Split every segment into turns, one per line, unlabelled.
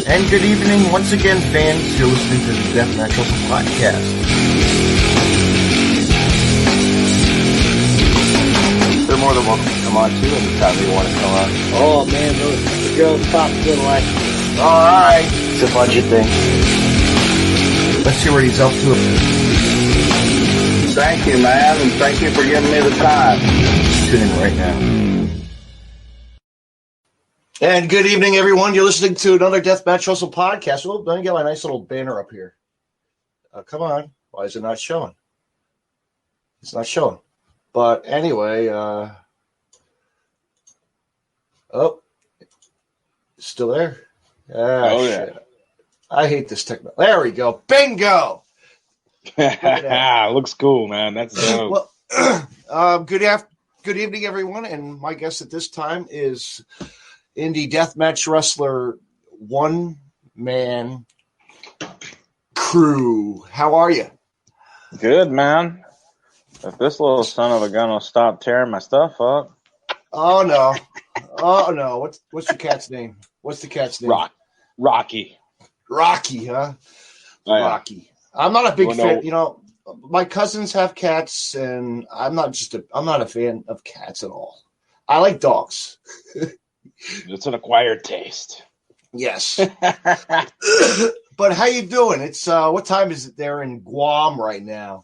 And good evening once again, fans. You're listening to the Deathmatch Wrestling Podcast. They're more than welcome to come on, too, anytime they want to come on.
Oh, man, the girls pop good like.
All right. It's a budget thing. Let's see what he's up to.
Thank you, man, and thank you for giving me the time.
Tune in right now. And good evening, everyone. You're listening to another Deathmatch Wrestling Podcast. Oh, let me get my nice little banner up here. Come on. Why is it not showing? It's not showing. But anyway, still there? Shit. I hate this technology. There we go. Bingo!
Looks cool, man. That's dope.
Well, good evening, everyone. And my guest at this time is Indy Deathmatch Wrestler One Man Crew. How are you?
Good, man. If this little son of a gun will stop tearing my stuff up.
Oh no. What's your cat's name? What's the cat's name?
Rocky.
Rocky, huh?
Oh, yeah.
Rocky. I'm not a big fan.
No.
You know, my cousins have cats, and I'm not a fan of cats at all. I like dogs.
It's an acquired taste.
Yes. But how you doing? It's what time is it there in Guam right now?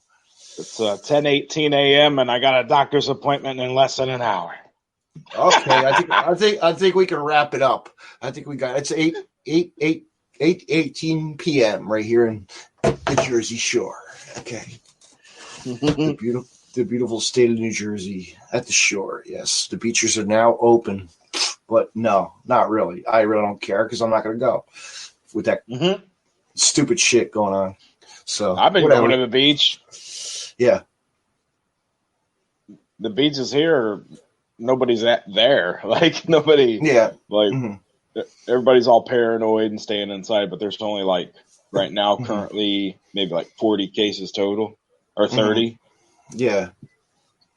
It's 10:18 a.m. and I got a doctor's appointment in less than an hour.
Okay, I think we can wrap it up. I think we got it's 8:18 p.m. right here in the Jersey Shore. Okay. the beautiful state of New Jersey at the shore. Yes, the beaches are now open. But no, not really. I really don't care because I'm not going to go with that stupid shit going on. So
I've been going to the beach.
Yeah.
The beach is here. Nobody's there. Like, nobody.
Yeah.
Like, everybody's all paranoid and staying inside, but there's only, like, right now, currently, maybe like 40 cases total or 30.
Yeah.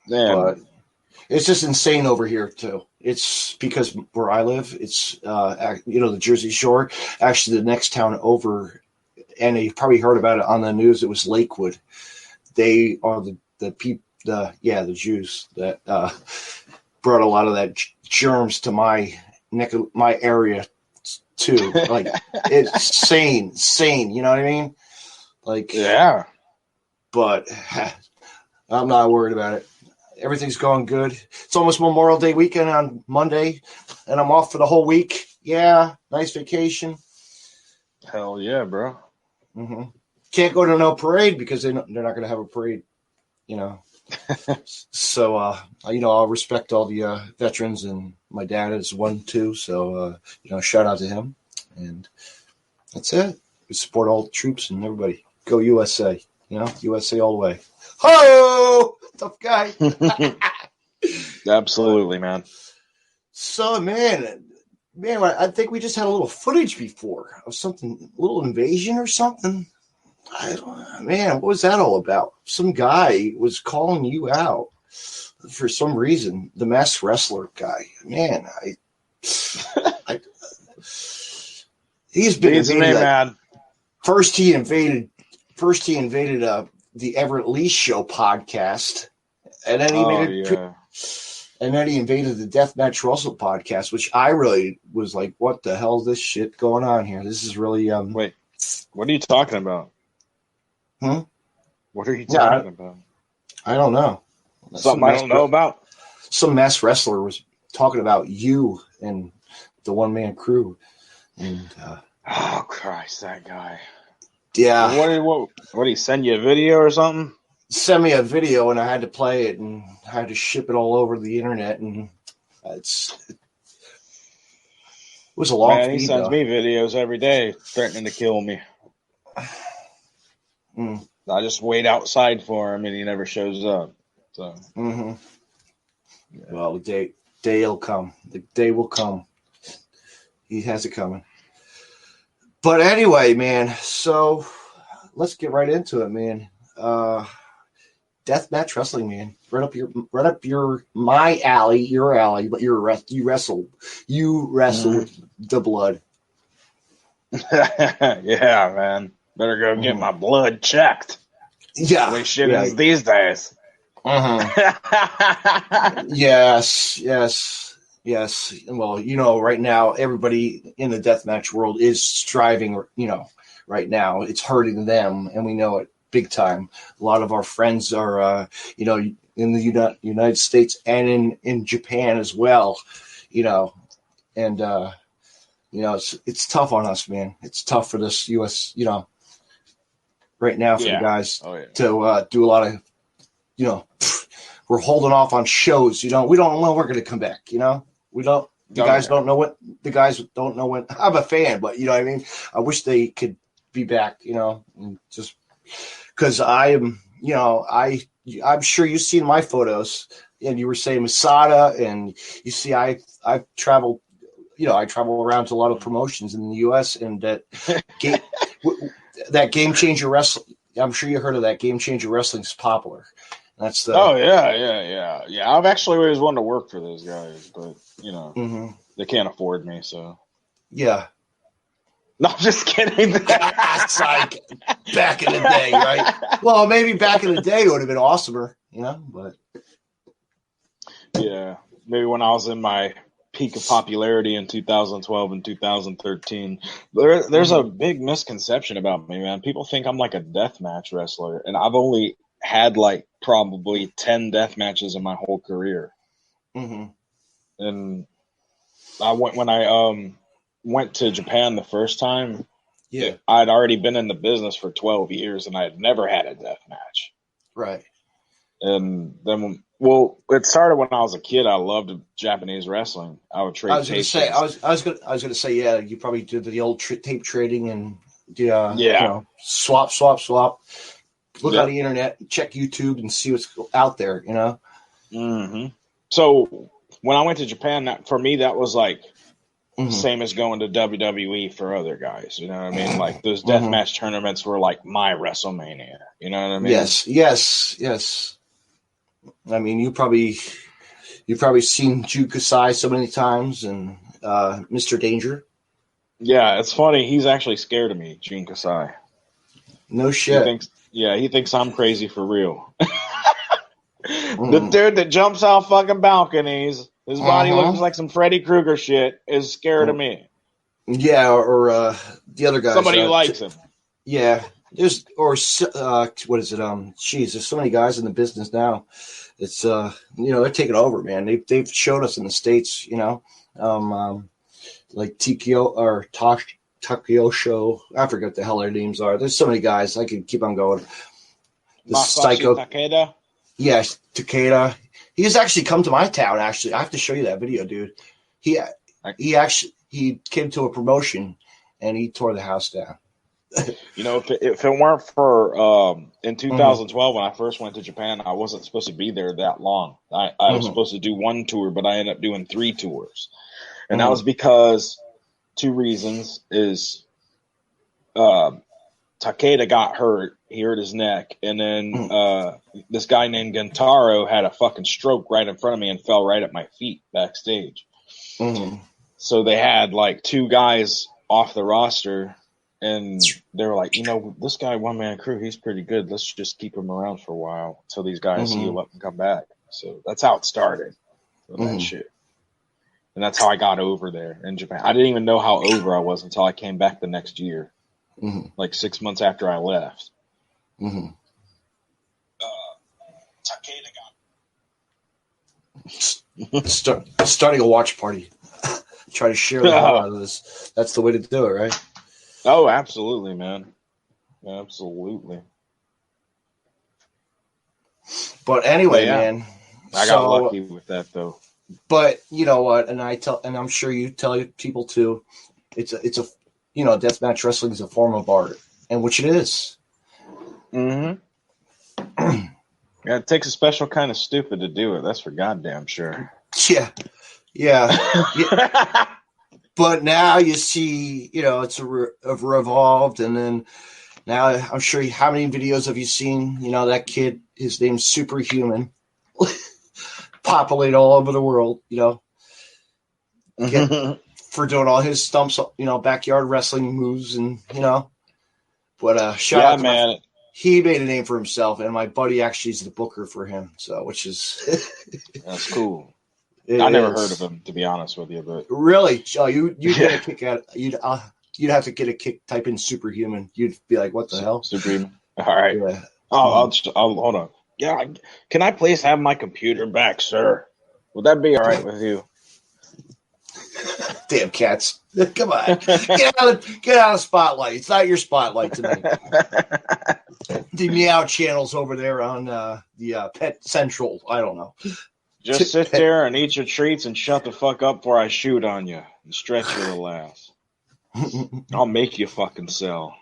Yeah.
But it's just insane over here, too. It's because where I live, it's, the Jersey Shore. Actually, the next town over, and you probably heard about it on the news, it was Lakewood. They are the Jews that brought a lot of that germs to my area, too. Like, it's sane, you know what I mean? Like,
yeah.
But I'm not worried about it. Everything's going good. It's almost Memorial Day weekend on Monday, and I'm off for the whole week. Yeah, nice vacation.
Hell yeah, bro.
Mm-hmm. Can't go to no parade because they're not going to have a parade, you know. So, I'll respect all the veterans, and my dad is one too. So, shout out to him, and that's it. We support all the troops and everybody. Go USA, USA all the way. Ho! Tough guy.
Absolutely, man.
So, man, I think we just had a little footage before of something, a little invasion or something. What was that all about? Some guy was calling you out for some reason. The masked wrestler guy. Man, he's been
man.
First he invaded the Everett Lee Show podcast, and then he invaded the Deathmatch Russell podcast, which I really was like, "What the hell is this shit going on here? This is really
Wait, what are you talking about? What are you talking about?
I don't know.
Something I don't know about.
Some masked wrestler was talking about you and the One Man Crew, and
oh Christ, that guy.
Yeah.
What did he send you a video or something?
Send me a video, and I had to play it, and I had to ship it all over the internet, and it was a long feed,
he sends me videos every day threatening to kill me. I just wait outside for him, and he never shows up. So.
Yeah. Well, the day will come. The day will come. He has it coming. But anyway, man, so let's get right into it, man. Deathmatch wrestling, man. Right up my alley, your alley, but you wrestle with the blood.
Yeah, man. Better go get my blood checked.
Yeah.
The way shit is these days.
Yes. Well, right now, everybody in the deathmatch world is striving, right now. It's hurting them, and we know it big time. A lot of our friends are, in the United States and in Japan as well, and, it's tough on us, man. It's tough for this U.S., right now for the guys to do a lot of, we're holding off on shows. We don't know we're going to come back. We don't. The guys don't know when. The guys don't know when. I'm a fan, but you know what I mean. I wish they could be back. And just because I am. I'm sure you've seen my photos, and you were saying Masada, and you see I've traveled. I travel around to a lot of promotions in the U.S. and that Game Changer Wrestling. I'm sure you heard of that. Game Changer Wrestling is popular. That's the.
Oh yeah. I've actually always wanted to work for those guys, but they can't afford me, so.
Yeah.
No, I'm just kidding.
That's like back in the day, right? Well, maybe back in the day it would have been awesomer, but.
Yeah, maybe when I was in my peak of popularity in 2012 and 2013. There's a big misconception about me, man. People think I'm like a deathmatch wrestler, and I've only had like probably 10 death matches in my whole career. And when I went to Japan the first time, I'd already been in the business for 12 years and I had never had a death match.
Right.
And then, it started when I was a kid. I loved Japanese wrestling. I would trade.
I was going to say, yeah, you probably did the old tape trading and swap. Look on the internet, check YouTube, and see what's out there.
So when I went to Japan, for me that was like same as going to WWE for other guys. You know what I mean? Like those deathmatch tournaments were like my WrestleMania. You know what I mean?
Yes. I mean, you've probably seen Ju Kasai so many times and Mr. Danger. Yeah,
it's funny. He's actually scared of me, Jun Kasai.
No shit.
He thinks I'm crazy for real. The dude that jumps off fucking balconies, his body looks like some Freddy Krueger shit, is scared of me.
Yeah, or the other guy.
Somebody who likes him.
Yeah. What is it? There's so many guys in the business now. It's they're taking over, man. They've showed us in the States, like Tikio or Takio Show. I forget what the hell their names are. There's so many guys. I can keep on going. The Psycho Takeda. Yes, Takeda. He has actually come to my town. Actually, I have to show you that video, dude. He came to a promotion and he tore the house down.
If it weren't for in 2012 when I first went to Japan, I wasn't supposed to be there that long. I was supposed to do one tour, but I ended up doing 3 tours, and that was because 2 reasons: is Takeda got hurt, he hurt his neck, and then this guy named Gentaro had a fucking stroke right in front of me and fell right at my feet backstage. So they had like 2 guys off the roster. And they were like, this guy, one-man crew, he's pretty good. Let's just keep him around for a while until these guys heal up and come back. So that's how it started. That shit. And that's how I got over there in Japan. I didn't even know how over I was until I came back the next year, like 6 months after I left.
Takeda got starting a watch party. Try to share the hell out of this. That's the way to do it, right?
Oh, absolutely, man. Absolutely.
But anyway, man.
I got lucky with that, though.
But you know what? And I'm sure you tell people too. It's a deathmatch wrestling is a form of art, and which it is.
Yeah, it takes a special kind of stupid to do it. That's for goddamn sure.
Yeah. But now you see, it's revolved, and then now I'm sure how many videos have you seen? That kid, his name's Superhuman, populate all over the world. for doing all his stumps, backyard wrestling moves, and But shout out to
man.
He made a name for himself, and my buddy actually is the booker for him. So, which is
that's cool. I never heard of him, to be honest with you, but
really, you'd get a kick at it. You'd have to get a kick. Type in superhuman. You'd be like, "What the hell?"
Superhuman. All right.
Yeah.
I'll hold on. Yeah, can I please have my computer back, sir? Would that be all right with you?
Damn cats! Come on, get out of the spotlight. It's not your spotlight tonight. The meow channel's over there on the Pet Central. I don't know.
Just sit there and eat your treats and shut the fuck up before I shoot on you and stretch your little ass. I'll make you fucking sell.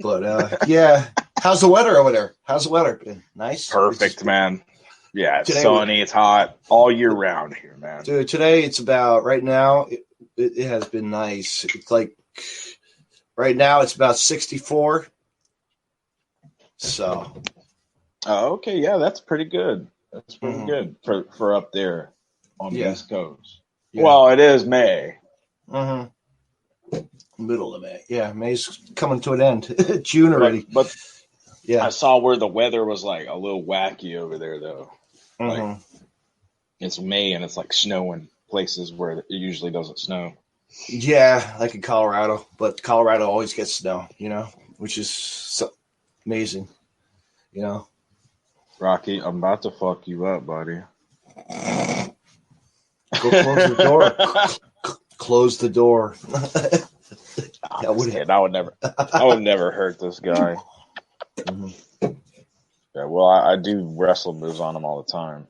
But yeah, how's the weather over there? How's the weather been? Nice,
perfect, man. Yeah, it's sunny, it's hot all year round here, man.
Dude, today it's about right now. It has been nice. It's like right now it's about 64. So.
Oh, okay, yeah, that's pretty good. That's pretty good for up there on the East Coast. Yeah. Well, it is May.
Middle of May. Yeah, May's coming to an end. June already.
But yeah, I saw where the weather was like a little wacky over there, though. Like, it's May and it's like snowing places where it usually doesn't snow.
Yeah, like in Colorado, but Colorado always gets snow, which is so amazing,
Rocky, I'm about to fuck you up, buddy.
Go close the door. Close the door.
I would never hurt this guy. Yeah, well, I do wrestle moves on him all the time.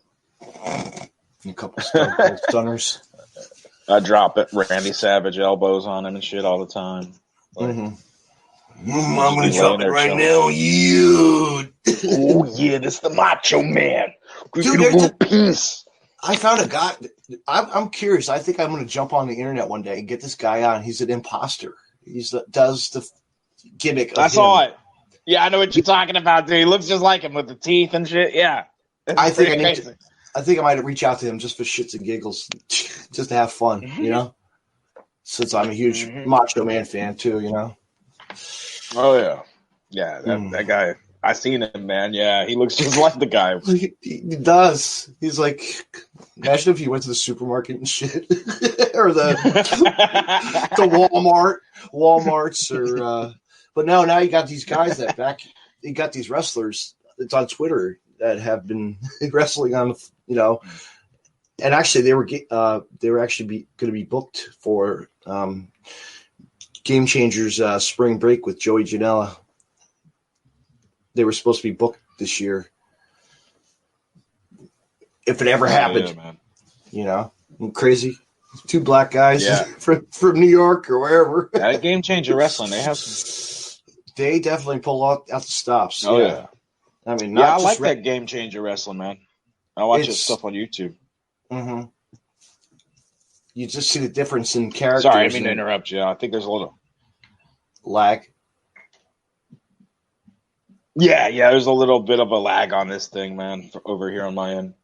A couple stunners.
I drop it, Randy Savage elbows on him and shit all the time. Like,
I'm gonna drop it right now, you.
Oh yeah, this is the Macho Man.
Dude,
peace.
I found a guy. I'm curious. I think I'm gonna jump on the internet one day and get this guy on. He's an imposter. Does the gimmick.
I saw it. Yeah, I know what you're talking about, dude. He looks just like him with the teeth and shit. Yeah.
I think I might reach out to him just for shits and giggles, just to have fun, Since I'm a huge Macho Man fan too,
Oh yeah, yeah. That guy. I seen him, man. Yeah, he looks just like the guy.
He does. He's like, imagine if he went to the supermarket and shit, or the Walmarts, or. But now you got these guys you got these wrestlers. It's on Twitter that have been wrestling on, and actually they were actually going to be booked for Game Changers spring break with Joey Janela. They were supposed to be booked this year. If it ever happened, crazy. Two black guys from New York or wherever.
That Game Changer Wrestling,
they definitely pull out the stops.
Oh yeah.
I mean,
I like that Game Changer Wrestling, man. I watch his stuff on YouTube.
Mm-hmm. You just see the difference in characters.
Sorry, I mean to interrupt you. I think there's a little
lag.
Yeah, there's a little bit of a lag on this thing, man, over here on my end.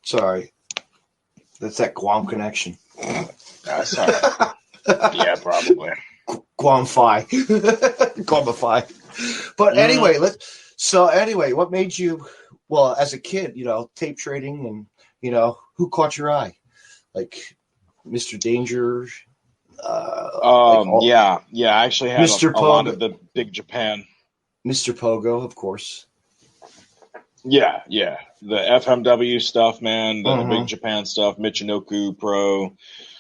Sorry. That's that Guam connection.
Sorry. Yeah, probably.
Guam-fi. Guam-fi. But anyway, what made you, well, as a kid, tape trading and, who caught your eye? Like Mr. Danger?
I actually had a lot of the Big Japan.
Mr. Pogo, of course.
Yeah. The FMW stuff, man. The Big Japan stuff, Michinoku Pro,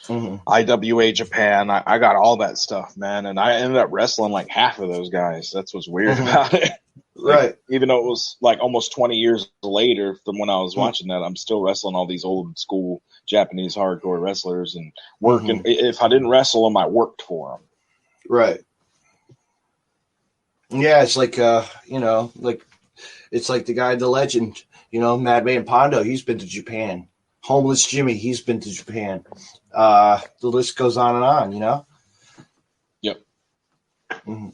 IWA Japan. I got all that stuff, man. And I ended up wrestling like half of those guys. That's what's weird about it.
Right.
Even though it was like almost 20 years later from when I was watching that, I'm still wrestling all these old school Japanese hardcore wrestlers and working. If I didn't wrestle them, I worked for them.
Right. Yeah, it's like, it's like the guy, the legend, Madman Pondo, he's been to Japan. Homeless Jimmy, he's been to Japan. The list goes on and on,
Yep.
Mm-hmm.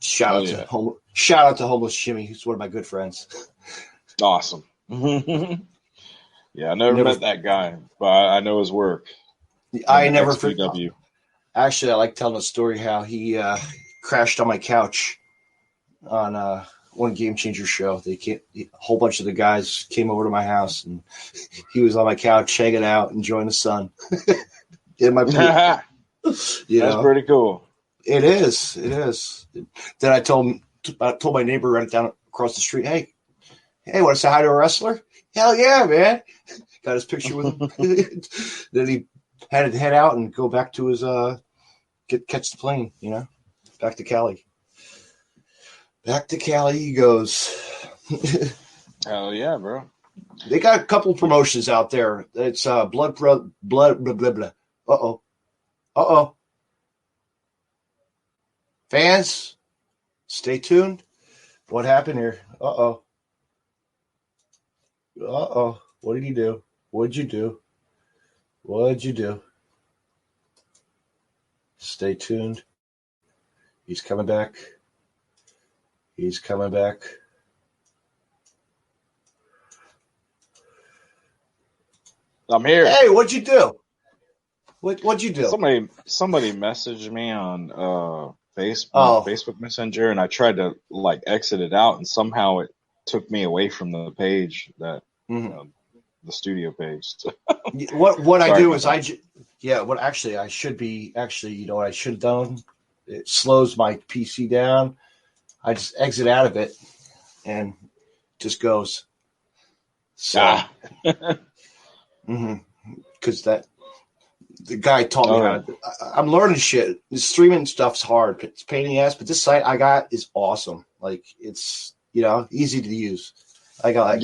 Shout out to Homeless Jimmy. He's one of my good friends.
Awesome. Yeah, Yeah, I never met that guy, but I know his work.
I never forget.
XPW.
Actually, I like telling the story how he crashed on my couch on one Game Changer show. A whole bunch of the guys came over to my house, and he was on my couch hanging out, enjoying the sun in my pool.
That's pretty cool.
It is. It is. Then I told my neighbor right down across the street, hey, want to say hi to a wrestler? Hell yeah, man. Got his picture with him. Then he had to head out and go back to his catch the plane, back to Cali. Back to Cali he goes.
Hell yeah, bro.
They got a couple promotions out there. It's blood, blah, blah, blah. Uh-oh. Fans, stay tuned. What happened here? Uh-oh. What did he do? What'd you do? Stay tuned. He's coming back.
I'm here.
Hey, what'd you do? What'd you do?
Somebody messaged me on Facebook Messenger, and I tried to exit it out, and somehow it took me away from the page that the studio page.
What I do is I should have done. It slows my PC down. I just exit out of it and just goes. So, because the guy taught me how to. I'm learning shit. The streaming stuff's hard. It's a pain in the ass, but this site I got is awesome. Like it's easy to use. I got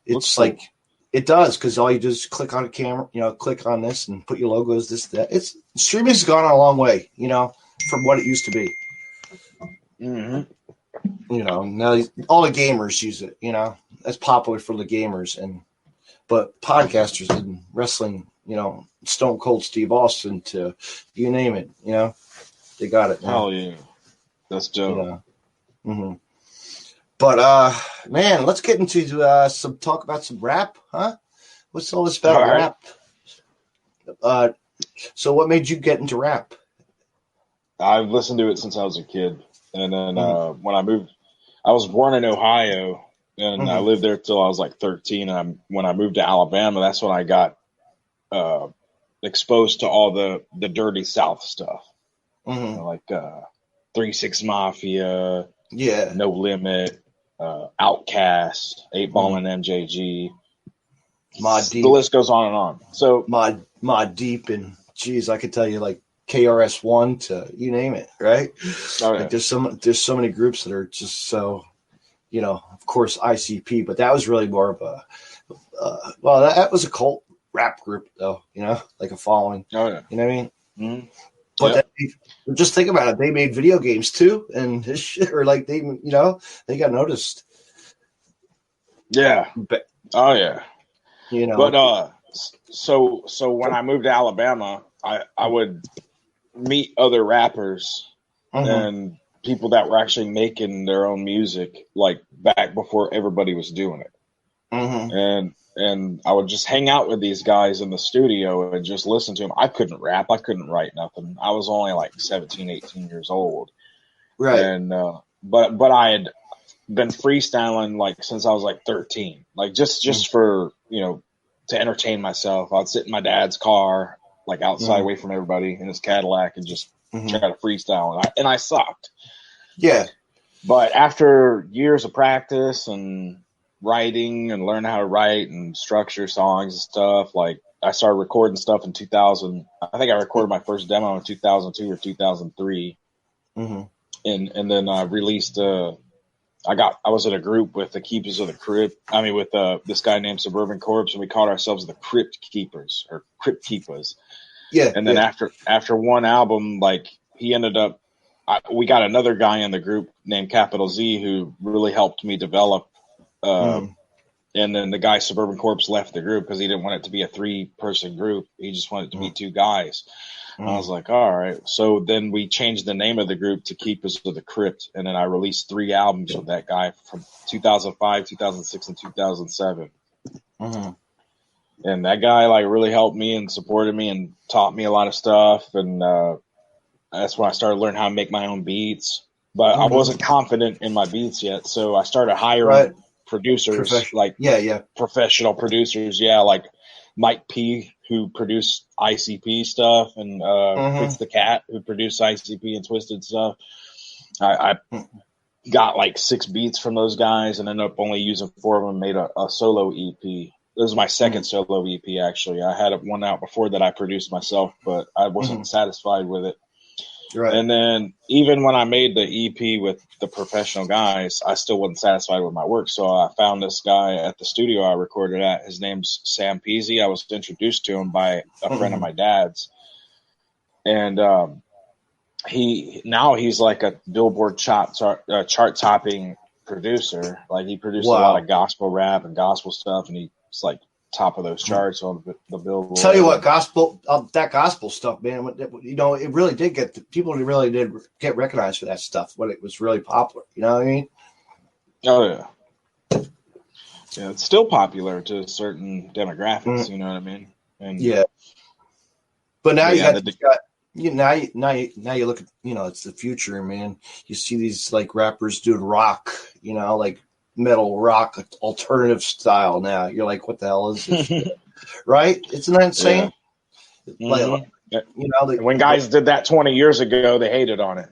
It's like it does because all you do is click on a camera, click on this and put your logos, this, that. It's streaming's gone a long way, from what it used to be.
Mm-hmm.
Now all the gamers use it. That's popular for the gamers, but podcasters and wrestling, Stone Cold Steve Austin to you name it, they got it.
Hell yeah, that's dope.
But man, let's get into some talk about some rap, huh? What's all this about rap? So what made you get into rap?
I've listened to it since I was a kid, and then when I moved, I was born in Ohio, and I lived there till I was 13. And when I moved to Alabama, that's when I got exposed to all the dirty South stuff, 3-6 Mafia, No Limit. Outcast, 8 Ball and MJG.
Mod Deep.
The list goes on and on. So
Mod Deep and I could tell you KRS-One to you name it, right?
Oh, yeah.
There's so many groups that are just so, of course ICP, but that was really more of a that was a cult rap group though, like a following.
Oh yeah.
You know what I mean?
Mm-hmm.
But just think about it. They made video games too, and this shit, or they got noticed.
Yeah.
But,
oh yeah. But so when I moved to Alabama, I would meet other rappers and people that were actually making their own music, back before everybody was doing it. And I would just hang out with these guys in the studio and just listen to them. I couldn't rap. I couldn't write nothing. I was only 17, 18 years old.
Right.
And, but I had been freestyling since I was 13, just for, to entertain myself. I'd sit in my dad's car, outside away from everybody in his Cadillac and just try to freestyle. And I sucked.
Yeah.
But after years of practice and writing and learn how to write and structure songs and stuff, I started recording stuff in 2000. I think I recorded my first demo in 2002 or 2003. And then I released I was in a group with the Keepers of the Crypt. With this guy named Suburban Corpse, and we called ourselves the Crypt Keepers or Crypt Keepers. Yeah. And then after one album, he ended up, we got another guy in the group named Capital Z who really helped me develop. And then the guy Suburban Corpse left the group because he didn't want it to be a 3-person group. He just wanted it to be 2 guys. And I was like, all right. So then we changed the name of the group to Keepers of the Crypt. And then I released 3 albums with that guy from 2005, 2006, and 2007. And that guy like really helped me and supported me and taught me a lot of stuff. And that's when I started learning how to make my own beats. But I wasn't confident in my beats yet, so I started hiring producers, professional producers. Yeah, like Mike P, who produced ICP stuff, and Fritz the Cat, who produced ICP and Twisted stuff. I got like 6 beats from those guys and ended up only using 4 of them, made a solo EP. This was my second solo EP, actually. I had one out before that I produced myself, but I wasn't satisfied with it.
Right.
And then even when I made the EP with the professional guys, I still wasn't satisfied with my work. So I found this guy at the studio I recorded at. His name's Sam Peasy. I was introduced to him by a friend of my dad's. And he's like a Billboard chart-topping producer. Like he produced a lot of gospel rap and gospel stuff, and he's like top of those charts on the Billboard.
Tell you what, that gospel stuff, man. You know, it really did people really did get recognized for that stuff when it was really popular. You know what I mean?
Oh yeah, yeah. It's still popular to certain demographics. You know what I mean? And
but now now you look at, you know, it's the future, man. You see these like rappers doing rock, you know, like metal rock alternative style now. You're like, what the hell is this? Right? Isn't that insane? Like, you know,
when guys did that 20 years ago, they hated on it.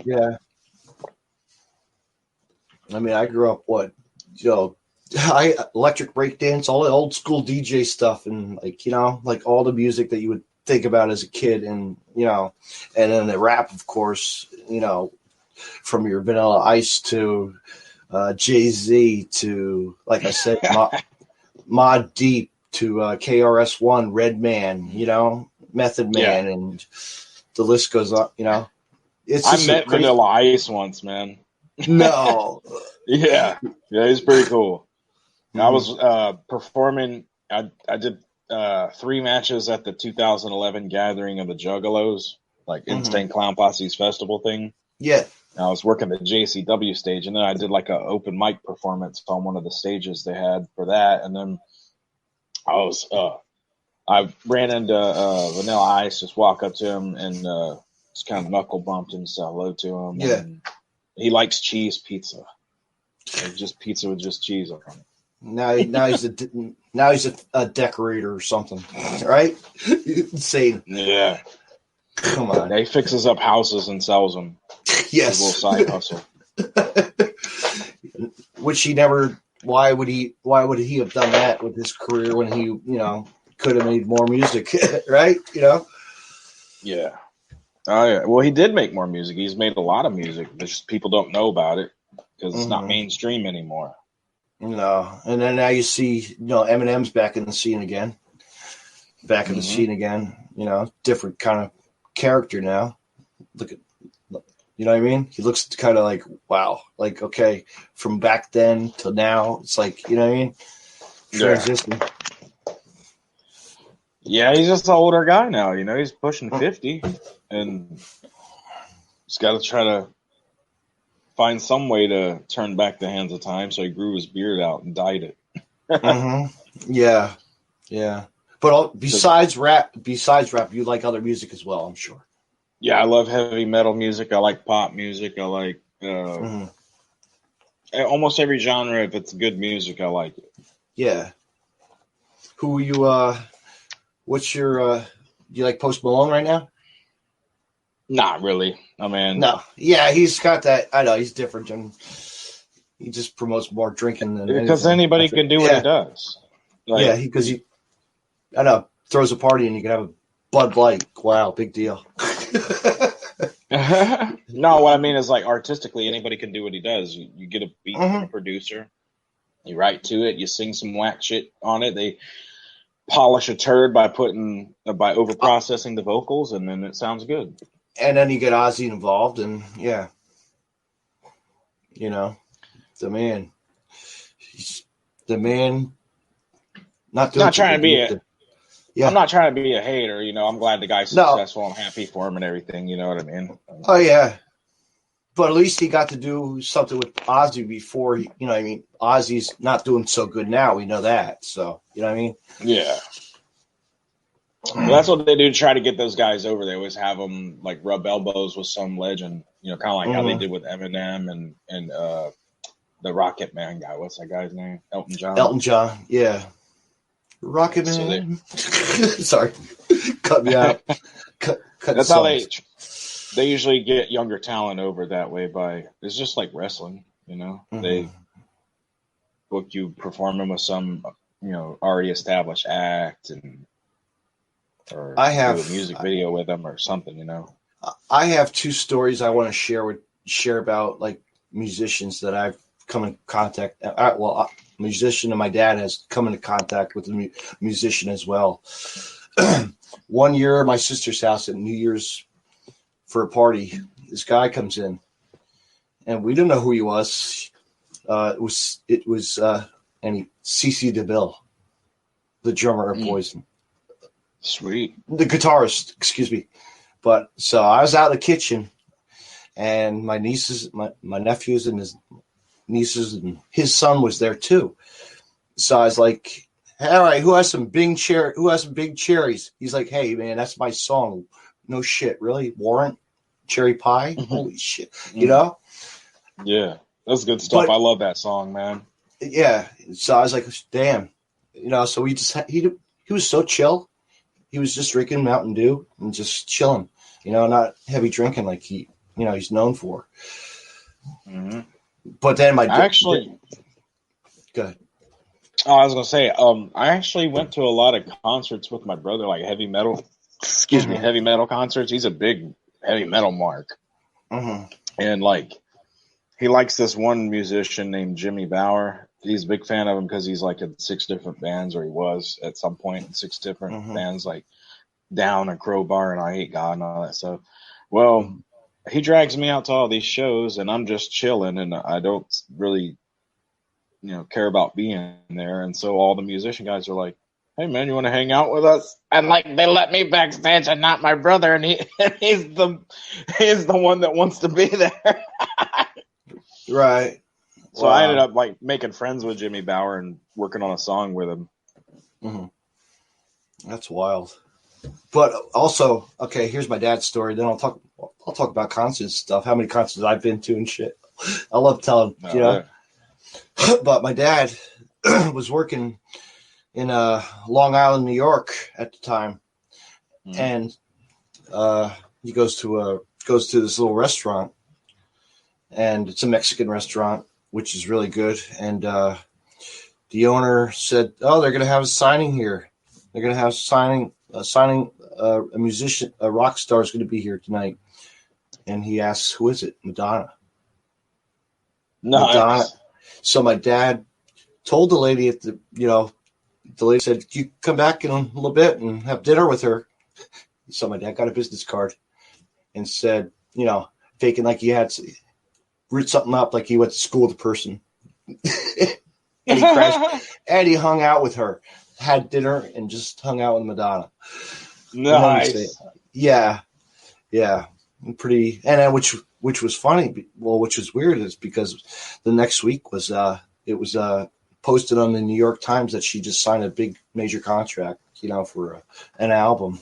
Yeah. I mean, I grew up electric breakdance, all the old school DJ stuff, and like, you know, like all the music that you would think about as a kid, and you know, and then the rap, of course, you know, from your Vanilla Ice to Jay-Z to, like I said, Mod Deep to KRS-One, Redman, you know, Method Man, and the list goes on. You know,
I met Vanilla Ice once, man.
No.
Yeah, he's pretty cool. I was performing. I did 3 matches at the 2011 gathering of the Juggalos, like Insane Clown Posse's festival thing.
Yeah.
I was working the JCW stage, and then I did like an open mic performance on one of the stages they had for that. And then I ran into Vanilla Ice, just walk up to him and just kind of knuckle bumped and said hello to him.
Yeah.
And he likes cheese pizza, like just pizza with just cheese on it.
Now he's a decorator or something, right? Insane.
Yeah.
Come on.
Yeah, he fixes up houses and sells them.
Yes.
A little side hustle.
Which he never. Why would he have done that with his career when he, you know, could have made more music, right? You know.
Yeah. Oh yeah. Well, he did make more music. He's made a lot of music. But just people don't know about it because it's not mainstream anymore.
No. And then now you see, you know, Eminem's back in the scene again. You know, different kind of character now. Look at, you know what I mean? He looks kind of like, wow, like, okay, from back then till now, it's like, you know what I mean? Transition.
Yeah, he's just an older guy now. You know, he's pushing 50, and he's got to try to find some way to turn back the hands of time. So he grew his beard out and dyed it.
Yeah. But besides rap, you like other music as well, I'm sure.
Yeah, I love heavy metal music. I like pop music. I like almost every genre. If it's good music, I like it.
Yeah. Who you? What's your? Do you like Post Malone right now?
Not really. I mean,
no. Yeah, he's got that. I know he's different, and he just promotes more drinking than
because
anything.
Anybody can do what he does.
Like, yeah, because he, I know, throws a party and you can have a Bud Light. Wow, big deal.
No, what I mean is, like, artistically, anybody can do what he does. You get a beat from a producer, you write to it, you sing some whack shit on it. They polish a turd by over processing the vocals, and then it sounds good.
And then you get Ozzy involved, and yeah, you know, the man. Not trying to be I'm not trying to be a hater, you know. I'm glad the guy's successful. I'm happy for him and everything, you know what I mean? Oh yeah. But at least he got to do something with Ozzy before he, you know what I mean? Ozzy's not doing so good now. We know that. So, you know what I mean?
Yeah. Well, that's what they do to try to get those guys over. They always have them like rub elbows with some legend, you know, kind of like how they did with Eminem and the Rocket Man guy. What's that guy's name? Elton John.
Elton John, yeah. Rocket Man. Sorry, cut me out. Cut
that's
songs.
how they usually get younger talent over that way. By it's just like wrestling, you know. They book you performing with some, you know, already established act and. Or do a music video with them or something, you know.
I have two stories I want to share about like musicians that I've come in contact. A musician and my dad has come into contact with a musician as well. One year, at my sister's house at New Year's for a party, this guy comes in, and we didn't know who he was. It was C.C. DeVille, the drummer of Poison.
Sweet.
The guitarist, excuse me. But so I was out in the kitchen, and my nieces, my nephews and his nieces and his son was there too. So I was like, all right, who has some big cherries? He's like, hey man, that's my song. No shit, really? Warrant? Cherry Pie? Holy shit. You know?
Yeah. That's good stuff. I love that song, man.
Yeah. So I was like, damn. You know, so he was so chill. He was just drinking Mountain Dew and just chilling, you know, not heavy drinking like he's known for. Mm-hmm. But then go ahead.
Oh, I was gonna say, I actually went to a lot of concerts with my brother, like heavy metal. Heavy metal concerts. He's a big heavy metal mark, and like he likes this one musician named Jimmy Bower. He's a big fan of him because he's like in 6 different bands, or he was at some point in 6 different bands, like Down and Crowbar and I Hate God and all that stuff. Well, he drags me out to all these shows, and I'm just chilling, and I don't really, you know, care about being there. And so all the musician guys are like, "Hey man, you want to hang out with us?" And like they let me backstage, and not my brother, and he's the one that wants to be there.
Right.
So I ended up like making friends with Jimmy Bower and working on a song with him.
That's wild. But also, okay, here's my dad's story. Then I'll talk about concert stuff. How many concerts I've been to and shit. I love telling, you know. Yeah. But my dad was working in Long Island, New York at the time, and he goes to this little restaurant, and it's a Mexican restaurant, which is really good. And the owner said, "Oh, they're going to have a signing here. They're going to have a musician, a rock star is going to be here tonight." And he asks, "Who is it?" Madonna.
Nice.
Madonna. So my dad told the lady the lady said, "You come back in a little bit and have dinner with her." So my dad got a business card and said, you know, faking like he had wrote something up like he went to school with the person. And he crashed and he hung out with her, had dinner and just hung out with Madonna.
Nice.
Yeah. Pretty, and then which was funny. Well, which was weird is because the next week was it was posted on the New York Times that she just signed a big major contract, you know, for an album.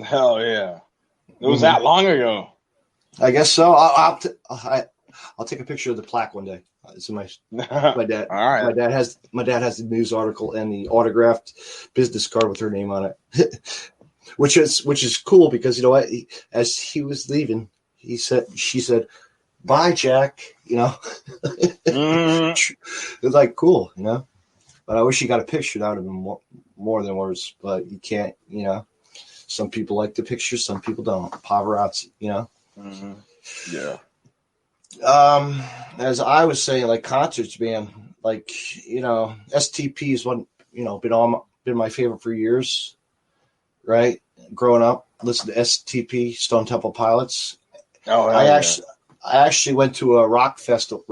Hell yeah! It was that long ago.
I guess so. I'll take a picture of the plaque one day. It's my dad.
All right.
My dad has the news article and the autographed business card with her name on it, which is cool because, you know what? As he was leaving, she said, "Bye, Jack." You know, It's like cool, you know. But I wish you got a picture. That would have been more than words. But you can't, you know. Some people like the pictures, some people don't. Paparazzi, you know.
Yeah.
As I was saying, like concerts, man, like, you know, STP is one, you know, been my favorite for years, right? Growing up, listen to STP, Stone Temple Pilots.
Oh,
I actually went to a wrestling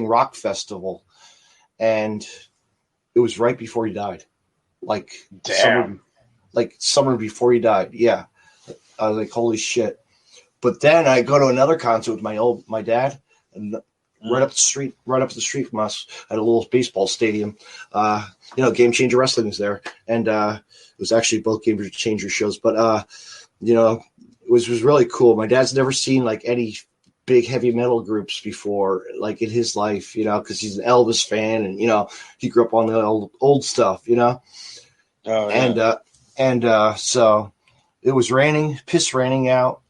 rock festival, and it was right before he died, like summer before he died. Yeah, I was like, holy shit. But then I go to another concert with my dad, and right up the street from us at a little baseball stadium. Game Changer Wrestling was there, and it was actually both Game Changer shows. But it was really cool. My dad's never seen like any big heavy metal groups before, like in his life, because he's an Elvis fan, and he grew up on the old stuff, Oh, yeah. And so it was piss raining out.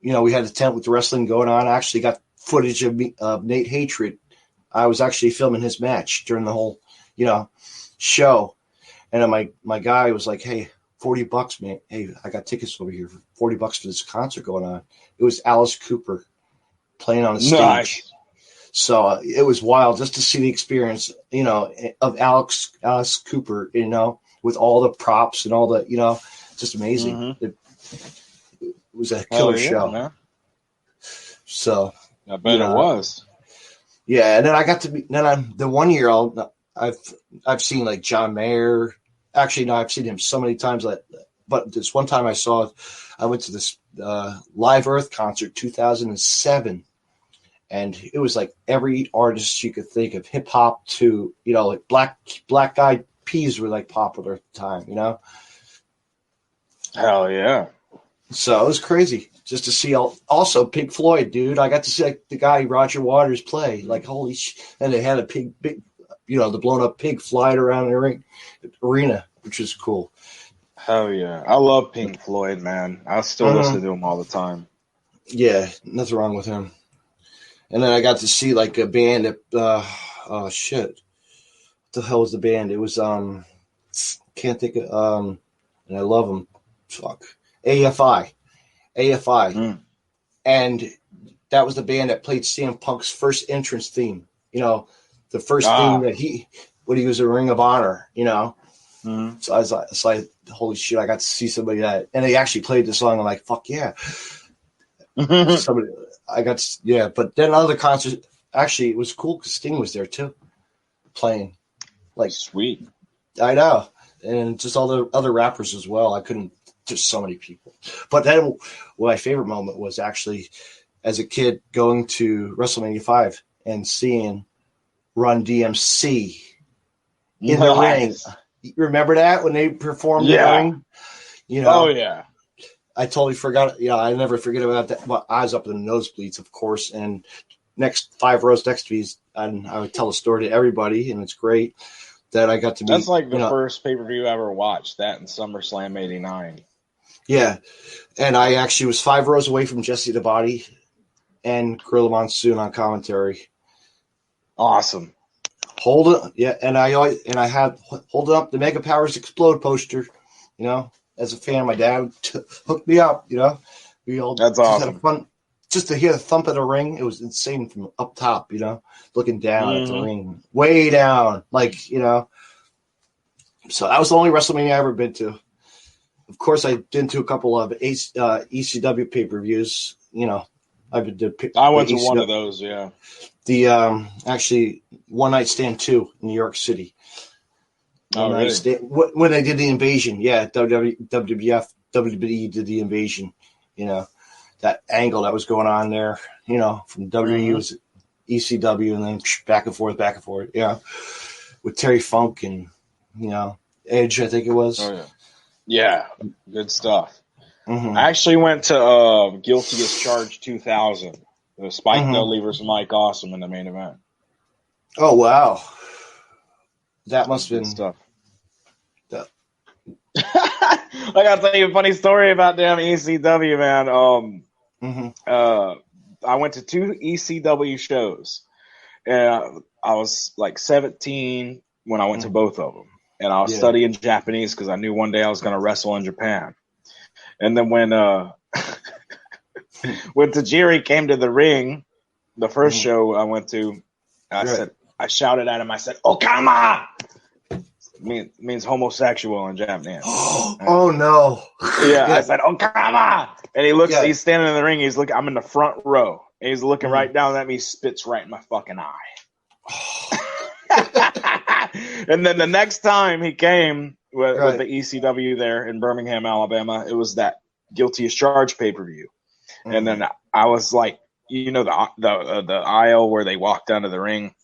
We had a tent with the wrestling going on. I actually got footage of Nate Hatred. I was actually filming his match during the whole, show. And then my guy was like, "Hey, $40, man. Hey, I got tickets over here for $40 for this concert going on." It was Alice Cooper playing on the stage. Nice. So it was wild just to see the experience, of Alice Cooper, with all the props and all the, just amazing. Mm-hmm. It was a killer show. Man. So
I bet it was.
Yeah, and then I got to be. Then I'm the 1 year old. I've seen like John Mayer. Actually, no, I've seen him so many times. But this one time I went to this Live Earth concert, 2007, and it was like every artist you could think of, hip hop to like Black Eyed Peas were like popular at the time.
Hell yeah.
So it was crazy just to see also Pink Floyd, dude. I got to see like the guy Roger Waters play, like holy and they had a big, the blown up pig flying around the arena, which was cool.
Hell yeah. I love Pink Floyd, man. I still listen to him all the time.
Yeah, nothing wrong with him. And then I got to see like a band that oh shit. What the hell was the band? It was can't think of and I love them. Fuck. AFI. And that was the band that played CM Punk's first entrance theme. The first theme that when he was in Ring of Honor. Mm-hmm. So I was like, holy shit! I got to see somebody that, and they actually played the song. I'm like, fuck yeah! But then other concerts, actually, it was cool because Sting was there too, playing. Like
sweet.
I know, and just all the other rappers as well. Just so many people. But then my favorite moment was actually as a kid going to WrestleMania 5 and seeing Run DMC in the ring. You remember that when they performed in the ring?
Oh yeah.
I totally forgot. I never forget about that. Well, I was up in the nosebleeds, of course, and next 5 rows next to me, and I would tell a story to everybody, and it's great that I got to meet.
That's like the first pay-per-view I ever watched. That in SummerSlam '89.
Yeah, and I actually was 5 rows away from Jesse the Body and Gorilla Monsoon on commentary.
Awesome.
Hold it, yeah, and I had hold it up the Mega Powers Explode poster. As a fan, my dad hooked me up. We all
that's awesome.
Had fun just to hear the thump of the ring. It was insane from up top. Looking down at the ring, way down, like So that was the only WrestleMania I ever been to. Of course, I've been to a couple of ECW pay-per-views. I went
to one of those, yeah.
The actually One Night Stand 2 in New York City.
Really?
When they did the invasion, yeah, WWE did the invasion. That angle that was going on there. From WWE was ECW, and then back and forth. Yeah, with Terry Funk and Edge, I think it was.
Oh yeah. Yeah, good stuff. Mm-hmm. I actually went to Guilty as Charged 2000. The Spike Dudley versus Mike Awesome in the main event.
Oh, wow. That must have been
stuff. I got to tell you a funny story about damn ECW, man. I went to 2 ECW shows. And I was like 17 when I went to both of them. And I was studying Japanese because I knew one day I was going to wrestle in Japan. And then when Tajiri came to the ring, the first show I went to, I shouted at him. I said, "Okama!" Means homosexual in Japanese.
Oh no!
Yeah, I said, "Okama!" And he looks. He's standing in the ring. He's looking. I'm in the front row. And he's looking right down at me. Spits right in my fucking eye. And then the next time he came with the ECW there in Birmingham, Alabama, it was that Guilty as Charged pay-per-view. And then I was like, the aisle where they walked down to the ring.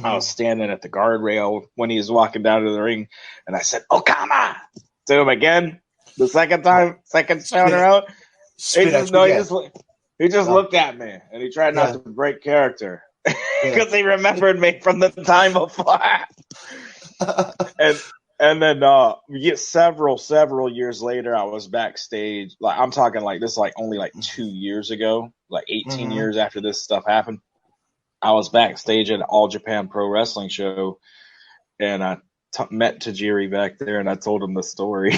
I was standing at the guardrail when he was walking down to the ring, and I said, "Okama!" to him again. The second show in a row. He just looked at me, and he tried not to break character because he remembered me from the time before. and then several years later, I was backstage. Like I'm talking like this, like only like 2 years ago, like 18 years after this stuff happened. I was backstage at an All Japan Pro Wrestling show, and I met Tajiri back there, and I told him the story.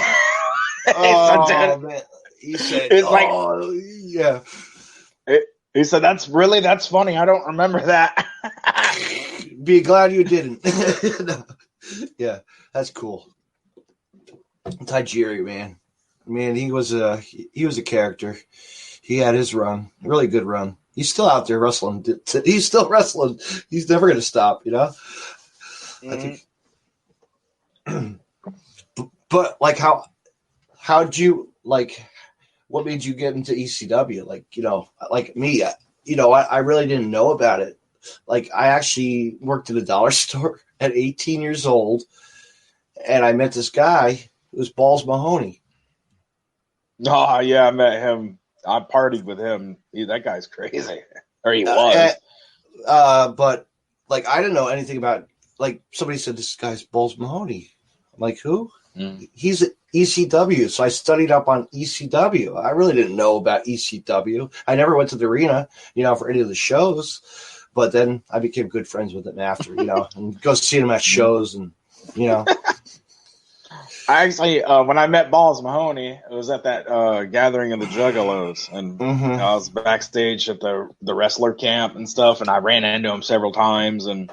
Man. He said, yeah.
He said, that's funny. I don't remember that.
Be glad you didn't. No. Yeah, that's cool. Tajiri, man, he was a character. He had his run, really good run. He's still out there wrestling. He's still wrestling. He's never going to stop, you know? I think. But, like, how'd you, like, what made you get into ECW? Like, you know, like me, I really didn't know about it. Like, I actually worked at a dollar store at 18 years old, and I met this guy. It was Balls Mahoney.
Oh, yeah, I met him. I partied with him. That guy's crazy. Or he was.
But, like, I didn't know anything about, like, somebody said, this guy's Balls Mahoney. I'm like, who? He's at ECW. So I studied up on ECW. I really didn't know about ECW. I never went to the arena, you know, for any of the shows. But then I became good friends with him after, you know, and go see him at shows and, you know.
I actually, when I met Balls Mahoney, it was at that gathering of the Juggalos, and I was backstage at the wrestler camp and stuff, and I ran into him several times, and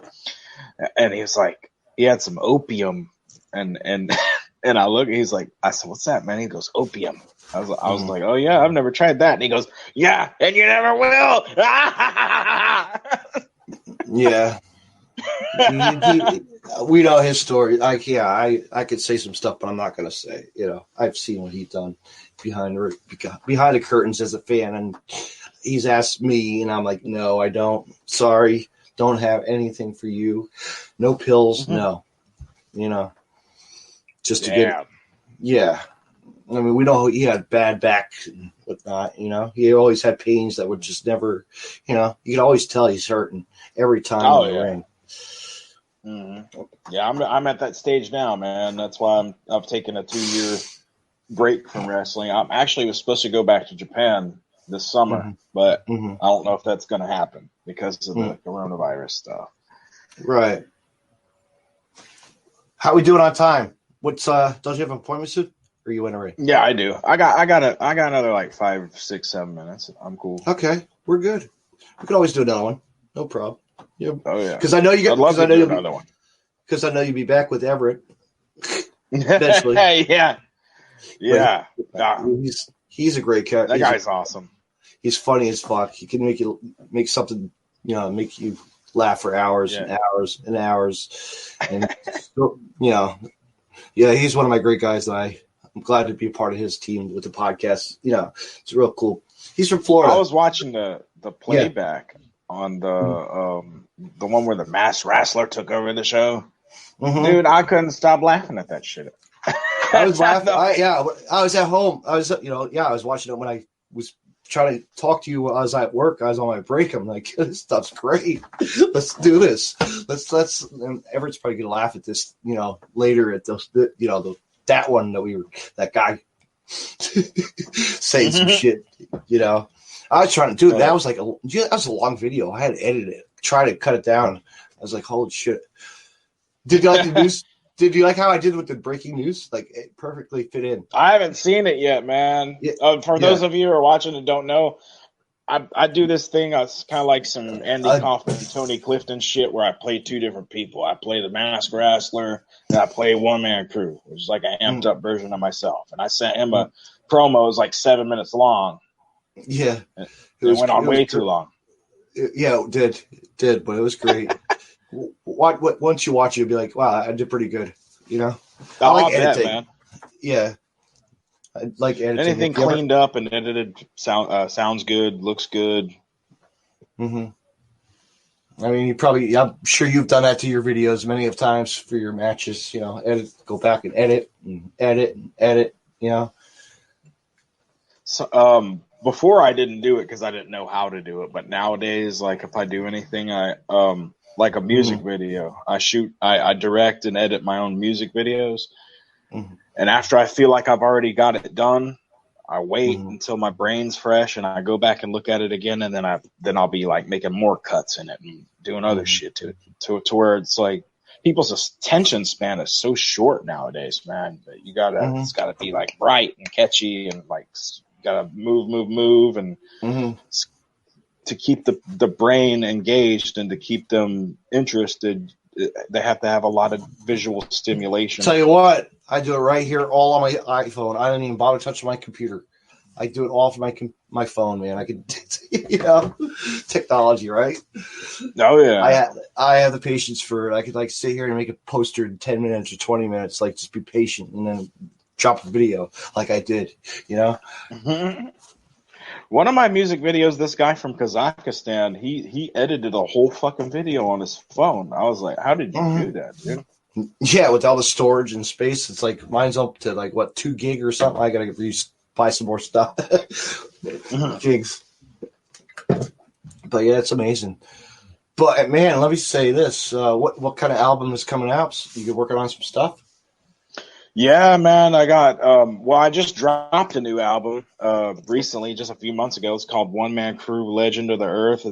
he was like, he had some opium, and I look, he's like, I said, what's that, man? He goes, opium. I was like, oh yeah, I've never tried that, and he goes, yeah, and you never will.
Yeah. We know his story. I could say some stuff, but I'm not going to say. You know, I've seen what he's done behind the curtains as a fan, and he's asked me, and I'm like, no, I don't. Sorry, don't have anything for you. No pills, no. You know, just to get. Yeah, I mean, we know he had bad back and whatnot. You know, he always had pains that would just never. You know, you could always tell he's hurting every time in the ring.
Yeah, I'm at that stage now, man. That's why I've taken a 2-year break from wrestling. I actually was supposed to go back to Japan this summer, but I don't know if that's going to happen because of the coronavirus stuff.
Right. How we doing on time? What's don't you have an appointment soon? Or you went already?
Yeah, I do. I got another like 5, 6, 7 minutes. I'm cool.
Okay, we're good. We could always do another one. No problem. Yeah.
Oh yeah.
Because I know you get.
I'd love to do another one.
Because I know you'll be back with Everett eventually.
Yeah.
He's a great character.
That guy's awesome.
He's funny as fuck. He can make something, you know, make you laugh for hours and hours and hours. And you know, yeah, he's one of my great guys. I'm glad to be a part of his team with the podcast. You know, it's real cool. He's from Florida.
I was watching the playback on the one where the masked wrestler took over the show. Dude, I couldn't stop laughing at that shit.
I was laughing. I was at home. I was watching it when I was trying to talk to you while I was at work. I was on my break. I'm like, this stuff's great. Let's do this. Let's. And Everett's probably gonna laugh at this, you know, later at those, you know, that one that guy saying some shit, you know. I was trying to do it. That was a long video. I had to edit it, try to cut it down. I was like, holy shit. Did you like the news? Did you like how I did with the breaking news? Like, it perfectly fit in.
I haven't seen it yet, man. Yeah. For those of you who are watching and don't know, I do this thing. It's kind of like some Andy Kaufman and Tony Clifton shit where I play two different people. I play the masked wrestler, and I play one-man crew, which is like an amped-up version of myself. And I sent him a promo. It was like 7 minutes long.
Yeah.
It went on way too long.
Yeah, it did, but it was great. Once you watch it, you'll be like, wow, I did pretty good, you know? I like editing. Man. Yeah. I like editing.
Anything cleaned up and edited sounds good, looks good.
Mm-hmm. I mean, I'm sure you've done that to your videos many of times for your matches. You know, go back and edit and edit and edit. You know.
So, before I didn't do it because I didn't know how to do it, but nowadays, like if I do anything, like a music video, I direct and edit my own music videos, and after I feel like I've already got it done, I wait until my brain's fresh and I go back and look at it again, and then I'll be like making more cuts in it and doing other shit to it, to where it's like people's attention span is so short nowadays, man. But it's gotta be like bright and catchy and like gotta move and to keep the brain engaged and to keep them interested. They have to have a lot of visual stimulation.
Tell you what, I do it right here, all on my iPhone. I don't even bother touching my computer. I do it all from my phone, man. I could, technology, right?
Oh yeah.
I have the patience for it. I could like sit here and make a poster in 10 minutes or 20 minutes. Like just be patient and then drop a video like I did.
One of my music videos, this guy from Kazakhstan, he edited a whole fucking video on his phone. I was like, how did you do that, dude?
Yeah, with all the storage and space, it's like mine's up to like 2 gig or something. I gotta buy some more stuff. Gigs. But yeah, it's amazing. But man, let me say this: what kind of album is coming out? You working on some stuff?
Yeah, man, I got I just dropped a new album recently, just a few months ago. It's called One Man Crew Legend of the Earth.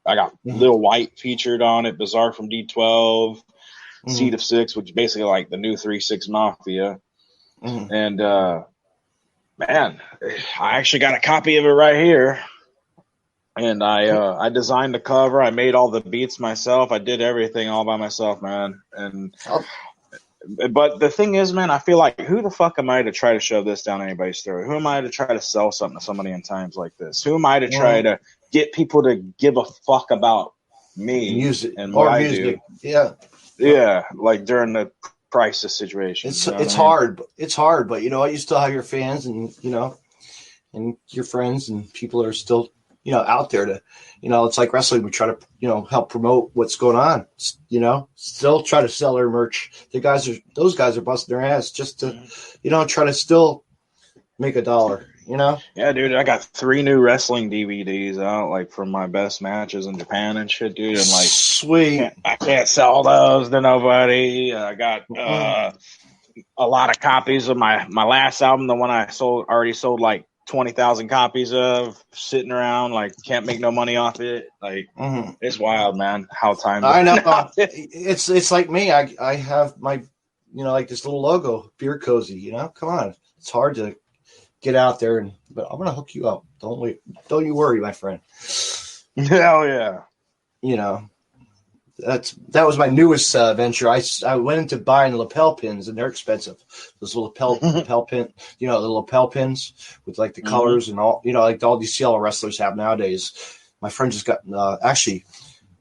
I got Lil White featured on it, Bizarre from D12, Seed of Six, which is basically like the new 3-6 Mafia. And man, I actually got a copy of it right here. And I designed the cover, I made all the beats myself, I did everything all by myself, man. But the thing is, man, I feel like who the fuck am I to try to shove this down anybody's throat? Who am I to try to sell something to somebody in times like this? Who am I to try to get people to give a fuck about me and what I do? Yeah, like during the crisis situation.
It's hard. It's hard, but you know what? You still have your fans and and your friends and people are still out there to, it's like wrestling. We try to, help promote what's going on, still try to sell their merch. Those guys are busting their ass just to, try to still make $1,
Yeah, dude, I got 3 new wrestling DVDs out, like from my best matches in Japan and shit, dude. And like,
sweet.
I can't sell those to nobody. I got a lot of copies of my last album, the one I already sold like 20,000 copies of, sitting around, like can't make no money off it. Like it's wild, man. How time
I know. It's like me. I have my like this little logo, Beer Cozy. Come on, it's hard to get out there, but I'm gonna hook you up. Don't you worry, my friend.
Hell yeah.
That was my newest venture. I went into buying lapel pins, and they're expensive. Those lapel pin, the lapel pins with like the colors and all, like all these CL wrestlers have nowadays. My friend just got actually,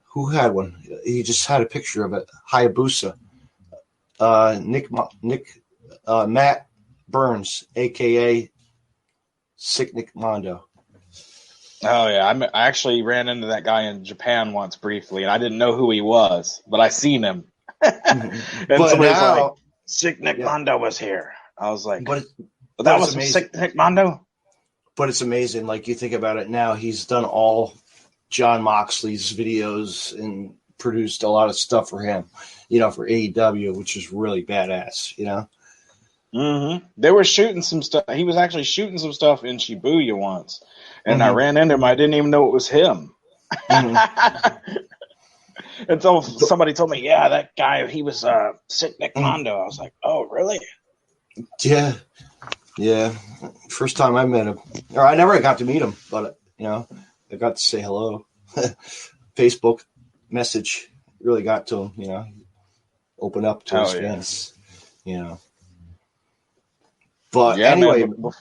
who had one? He just had a picture of it. Hayabusa. Matt Burns, aka Sick Nick Mondo.
Oh yeah, I actually ran into that guy in Japan once briefly, and I didn't know who he was, but I seen him. And somebody's like, "Sick Nick Mondo was here." I was like, "That was amazing. Sick Nick Mondo."
But it's amazing. Like you think about it now, he's done all John Moxley's videos and produced a lot of stuff for him, for AEW, which is really badass.
They were shooting some stuff. He was actually shooting some stuff in Shibuya once. And I ran into him. I didn't even know it was him. Until somebody told me, yeah, that guy, he was Sick Nick Mondo. I was like, oh, really?
Yeah. Yeah. First time I met him. Or I never got to meet him, but, I got to say hello. Facebook message really got to him, open up to his fans, But anyway... Man,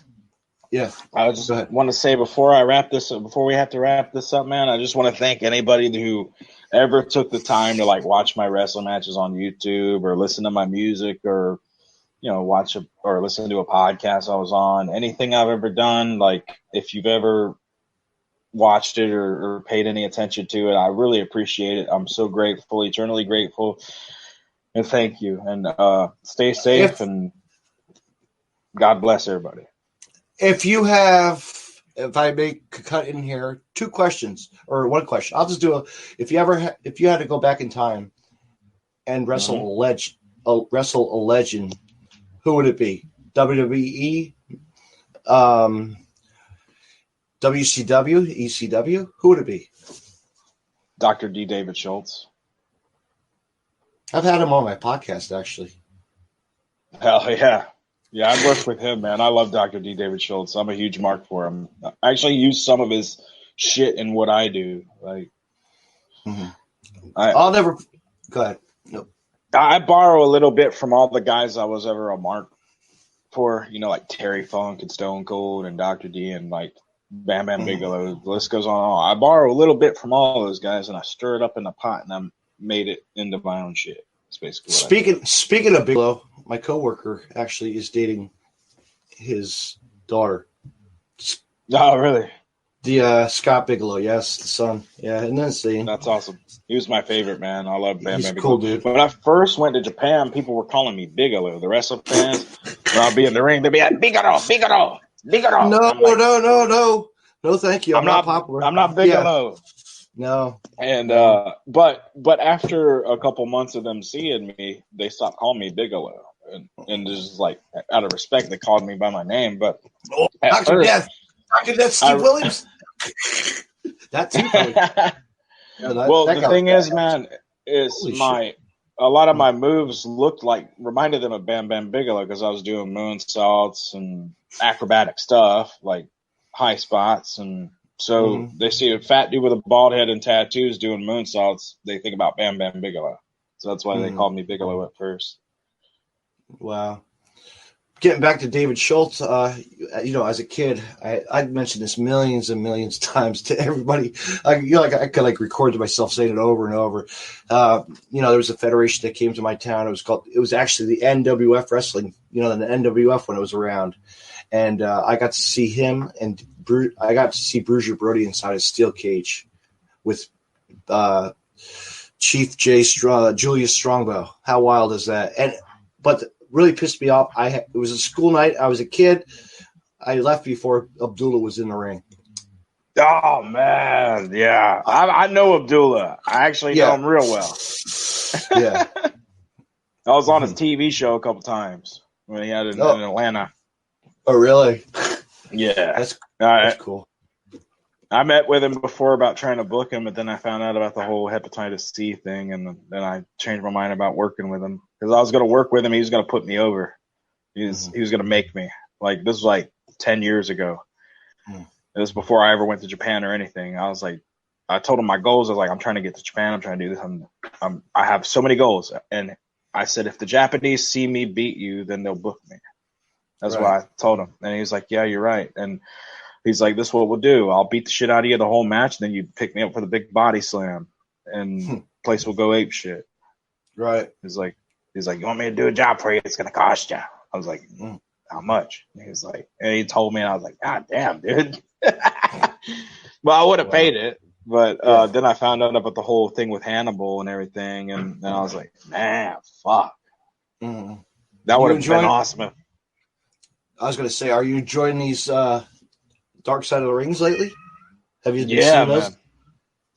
yeah,
I just want to say before we have to wrap this up, man, I just want to thank anybody who ever took the time to like watch my wrestling matches on YouTube or listen to my music or watch or listen to a podcast I was on, anything I've ever done. Like, if you've ever watched it or paid any attention to it, I really appreciate it. I'm so grateful, eternally grateful, and thank you. And stay safe, and God bless everybody.
If I may cut in here, 2 questions or 1 question, I'll just do if you had to go back in time and wrestle a legend, who would it be? WWE, WCW, ECW? Who would it be?
Dr. D. David Schultz.
I've had him on my podcast, actually.
Hell yeah. Yeah, I've worked with him, man. I love Dr. D. David Schultz. I'm a huge mark for him. I actually use some of his shit in what I do. Like,
I'll never – go ahead. Nope.
I borrow a little bit from all the guys I was ever a mark for, like Terry Funk and Stone Cold and Dr. D and like Bam Bam Bigelow. The list goes on. I borrow a little bit from all those guys, and I stir it up in the pot, and I made it into my own shit. That's basically what
Speaking of Bigelow, my coworker actually is dating his daughter.
Oh, really?
The Scott Bigelow, yes, the son. Yeah, and then see.
That's awesome. He was my favorite, man. I love Bam Bam Bigelow.
Cool, dude.
When I first went to Japan, people were calling me Bigelow. The wrestling fans, when I'll be in the ring, they'd be like, Bigelow, Bigelow, Bigelow.
No, like, no, thank you. I'm not popular.
I'm not Bigelow.
Yeah. No.
And but after a couple months of them seeing me, they stopped calling me Bigelow, and just like out of respect, they called me by my name. But
Dr. Death, Steve Williams. That's too funny.
Well, the thing is, man, is a lot of my moves reminded them of Bam Bam Bigelow because I was doing moonsaults and acrobatic stuff like high spots, and so they see a fat dude with a bald head and tattoos doing moonsaults, they think about Bam Bam Bigelow. So that's why they called me Bigelow at first.
Wow. Getting back to David Schultz, as a kid, I've mentioned this millions and millions of times to everybody. I could record to myself saying it over and over. There was a federation that came to my town. It was actually the NWF wrestling, the NWF when it was around. And I got to see him, and I got to see Bruiser Brody inside a steel cage with Chief Julius Strongbow. How wild is that? But really pissed me off. It was a school night. I was a kid. I left before Abdullah was in the ring.
Oh man, yeah. I know Abdullah. I actually know him real well.
Yeah.
I was on his TV show a couple times when he had it in Atlanta.
Oh really?
Yeah.
That's cool.
I met with him before about trying to book him, but then I found out about the whole hepatitis C thing, and then I changed my mind about working with him. Because I was going to work with him, he was going to put me over. He was going to make me. Like, this was 10 years ago. It was before I ever went to Japan or anything. I told him my goals. I was like, I'm trying to get to Japan. I'm trying to do this. I have so many goals. And I said, if the Japanese see me beat you, then they'll book me. That's what I told him. And he was like, yeah, you're right. And he's like, this is what we'll do. I'll beat the shit out of you the whole match, and then you pick me up for the big body slam, and place will go ape shit.
Right.
He's like, you want me to do a job for you? It's going to cost you. I was like, how much? And he was like, and he told me, and I was like, God damn, dude. Well, I would have paid it, but then I found out about the whole thing with Hannibal and everything, and then I was like, man, fuck. That would have been awesome.
I was going to say, are you enjoying these Dark Side of the Rings lately? Have you seen those?
Man.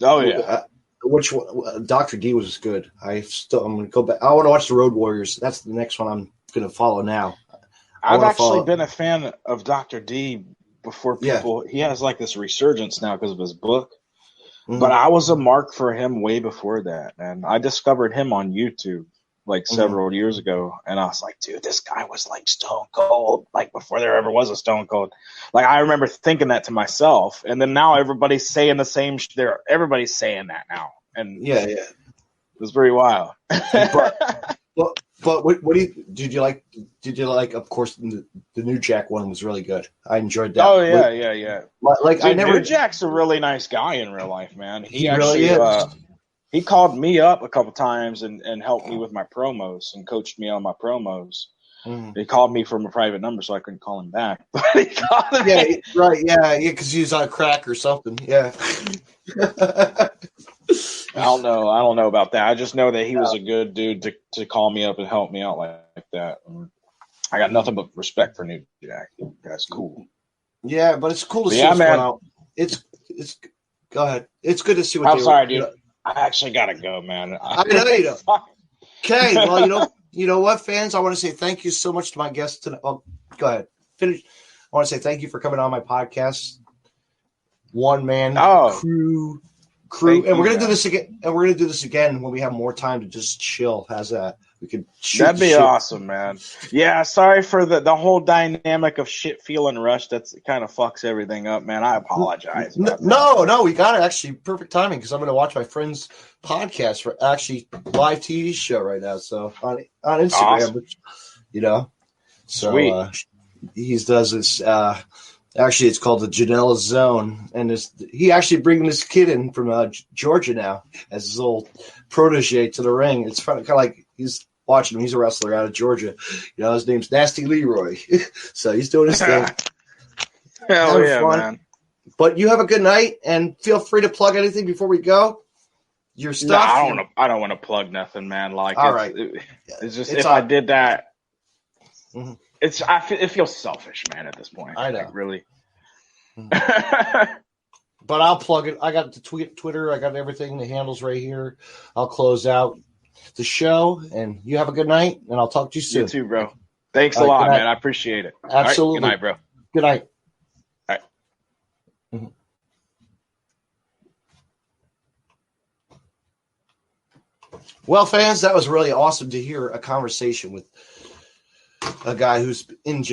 Oh, yeah.
Which one? Dr. D was good. I'm going to go back. I want to watch the Road Warriors. That's the next one I'm going to follow now.
I've actually been a fan of Dr. D before people. Yeah. He has this resurgence now because of his book. But I was a mark for him way before that. And I discovered him on YouTube several years ago. And I was like, dude, this guy was Stone Cold, before there ever was a Stone Cold. I remember thinking that to myself. And then now everybody's saying the same. Everybody's saying that now. And it was very wild.
But what did you like? Did you like? Of course, the New Jack one was really good. I enjoyed that.
Oh yeah. Dude,
New
Jack's a really nice guy in real life, man. He
actually
really is. He called me up a couple times and helped me with my promos and coached me on my promos. He called me from a private number, so I couldn't call him back. But he called me.
Yeah, right. Yeah, because he was on crack or something. Yeah.
I don't know about that. I just know that he was a good dude to call me up and help me out like that. I got nothing but respect for New Jack. That's cool.
Yeah, but it's cool to see
Yeah,
what's
man.
going on. It's go ahead. It's good to see what
I'm sorry, dude.
You know.
I actually gotta go, man.
I know you don't. Okay, well, you know what, fans? I want to say thank you so much to my guests tonight. Well, go ahead. Finish. I want to say thank you for coming on my podcast. One man crew, and we're gonna do this again. And we're gonna do this again when we have more time to just chill. How's that? We could shoot.
That'd be awesome, man. Yeah, sorry for the whole dynamic of shit feeling rushed. It kind of fucks everything up, man. I apologize.
No, we got it. Actually, perfect timing because I'm going to watch my friend's podcast for actually live TV show right now. So on Instagram,
awesome.
So
sweet.
He does this. Actually, it's called the Janela Zone, and he actually bringing this kid in from Georgia now as his little protege to the ring. It's kind of like he's watching him. He's a wrestler out of Georgia. His name's Nasty Leroy. So he's doing his thing.
Hell yeah, fun. Man.
But you have a good night, and feel free to plug anything before we go. Your stuff.
No, I don't want to plug nothing, man. Like,
all right.
It's just if I did that, it feels selfish, man. At this point,
I know,
like, really.
But I'll plug it. I got the Twitter. I got everything. The handles right here. I'll close out the show, and you have a good night. And I'll talk to you soon.
You too, bro. Thanks a lot, man. I appreciate it.
Absolutely.
Right, good night, bro.
Good night.
All right.
Mm-hmm. Well, fans, that was really awesome to hear a conversation with a guy who's in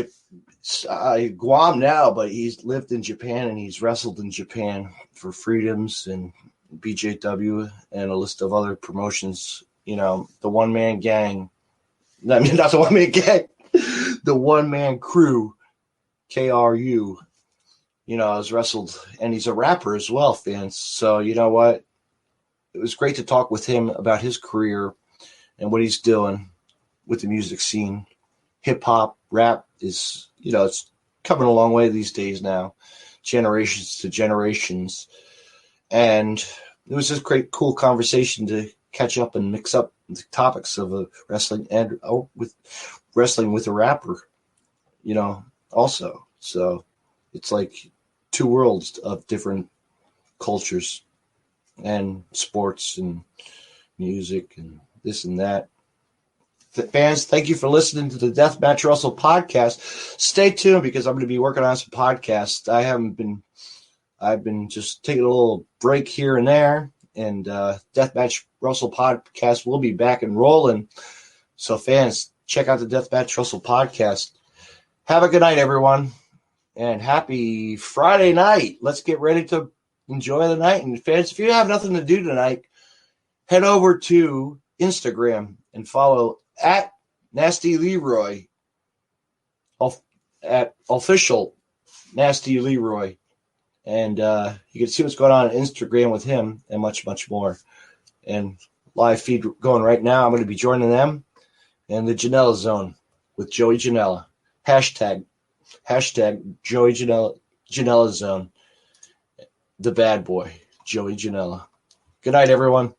Guam now, but he's lived in Japan and he's wrestled in Japan for Freedoms and BJW and a list of other promotions. The one-man gang. I mean, not the one-man gang. The one-man crew, KRU, has wrestled, and he's a rapper as well, fans. So, you know what? It was great to talk with him about his career and what he's doing with the music scene. Hip-hop, rap is, it's coming a long way these days now, generations to generations. And it was just a great, cool conversation to catch up and mix up the topics of wrestling and with wrestling with a rapper, also. So it's like two worlds of different cultures and sports and music and this and that. Fans, thank you for listening to the Deathmatch Russell podcast. Stay tuned because I'm going to be working on some podcasts. I've been just taking a little break here and there, and Deathmatch Russell podcast will be back and rolling. So fans, check out the Deathmatch Russell podcast. Have a good night, everyone, and happy Friday night. Let's get ready to enjoy the night. And fans, if you have nothing to do tonight, head over to Instagram and follow at Nasty Leroy, at official Nasty Leroy. And you can see what's going on Instagram with him and much, much more. And live feed going right now. I'm going to be joining them in the Janela Zone with Joey Janela. Hashtag Joey Janela Zone. The bad boy, Joey Janela. Good night, everyone.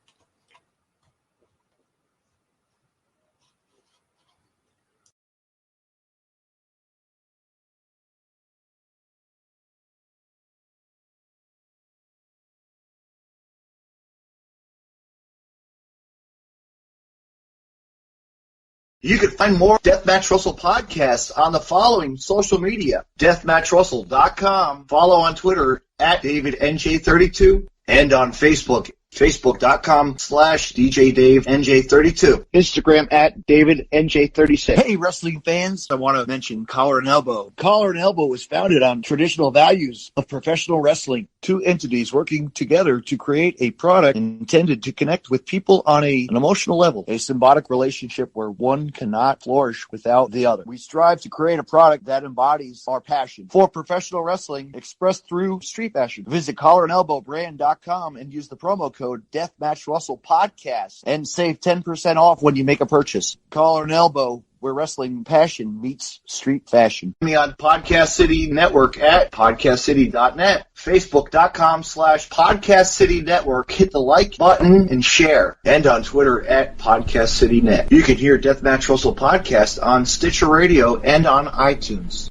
You can find more Deathmatch Russell podcasts on the following social media. DeathmatchRussell.com. Follow on Twitter at DavidNJ32 and on Facebook. Facebook.com/DJDaveNJ32.
Instagram at DavidNJ36.
Hey, wrestling fans, I want to mention Collar and Elbow. Collar and Elbow was founded on traditional values of professional wrestling. Two entities working together to create a product intended to connect with people on an emotional level. A symbiotic relationship where one cannot flourish without the other. We strive to create a product that embodies our passion for professional wrestling expressed through street fashion. Visit collarandelbowbrand.com and use the promo code code DeathmatchRussellPodcast and save 10% off when you make a purchase. Collar and Elbow, where wrestling passion meets street fashion. Me on Podcast City Network at podcastcity.net, facebook.com/Podcast City Network. Hit the like button and share. And on Twitter at Podcast City Net. You can hear Deathmatch Russell Podcast on Stitcher Radio and on iTunes.